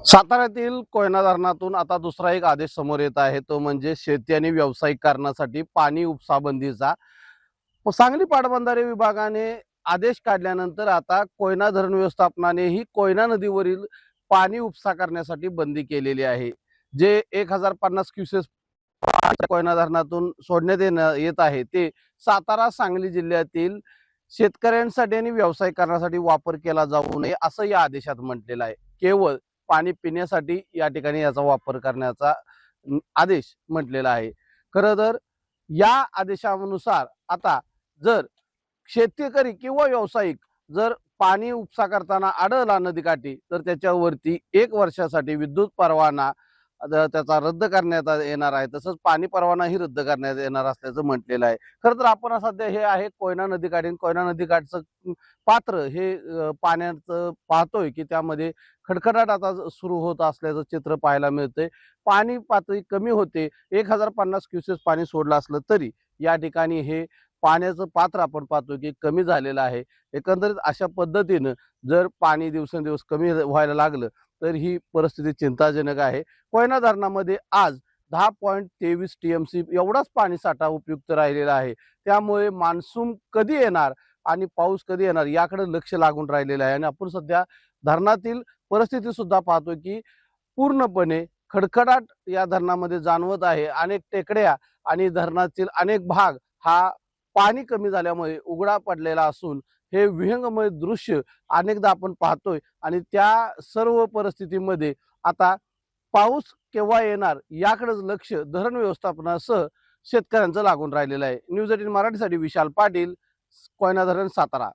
साताऱ्यातील कोयना धरणातून आता दुसरा एक आदेश समोर येत आहे, तो म्हणजे शेती आणि व्यावसायिक कारणासाठी पाणी उपसा बंदीचा. सांगली पाटबंधारे विभागाने आदेश काढल्यानंतर आता कोयना धरण व्यवस्थापनानेही कोयना नदीवरील पाणी उपसा करण्यासाठी बंदी केलेली आहे. जे 1050 क्युसेस कोयना धरणातून सोडण्यात येत आहे, ते सातारा सांगली जिल्ह्यातील शेतकऱ्यांसाठी आणि व्यावसायिक करण्यासाठी वापर केला जाऊ नये असं या आदेशात म्हटलेलं आहे. केवळ पाणी पिण्यासाठी या ठिकाणी याचा वापर करण्याचा आदेश म्हटलेला आहे. खरं तर या आदेशानुसार आता जर शेतकरी किंवा व्यावसायिक जर पाणी उपसा करताना आढळला नदीकाठी, तर त्याच्यावरती 1 वर्षासाठी विद्युत परवाना त्याचा रद्द करण्यात येणार आहे. तसंच पाणी परवानाही रद्द करण्यात येणार असल्याचं म्हटलेलं आहे. खरं तर आपण सध्या हे आहे कोयना नदीकाठी. कोयना नदीकाठचं पात्र हे पाण्याचं पाहतोय की त्यामध्ये खडखडाट आता सुरू होत असल्याचं चित्र पाहायला मिळतंय. पाणी पातळी कमी होते. 1050 क्युसेस पाणी सोडलं असलं तरी या ठिकाणी हे पाण्याचं पात्र आपण पाहतो की कमी झालेलं आहे. एकंदरीत अशा पद्धतीनं जर पाणी दिवसेंदिवस कमी व्हायला लागलं तर ही परिस्थिती चिंताजनक आहे. कोयना धरणामध्ये आज 10.23 टीएमसी एवढाच पाणीसाठा उपयुक्त राहिलेला आहे. त्यामुळे मान्सून कधी येणार आणि पाऊस कधी येणार याकडे लक्ष लागून राहिलेलं आहे. आणि आपण सध्या धरणातील परिस्थिती सुद्धा पाहतो की पूर्णपणे खडखडाट या धरणामध्ये जाणवत आहे. अनेक टेकड्या आणि धरणातील अनेक भाग हा पाणी कमी झाल्यामुळे उघडा पडलेला असून हे विहंगमय दृश्य अनेकदा आपण पाहतोय. आणि त्या सर्व परिस्थितीमध्ये आता पाऊस केव्हा येणार याकडेच लक्ष धरण व्यवस्थापनासह शेतकऱ्यांचं लागून राहिलेलं आहे. न्यूज 18 मराठीसाठी विशाल पाटील, कोयना धरण, सातारा.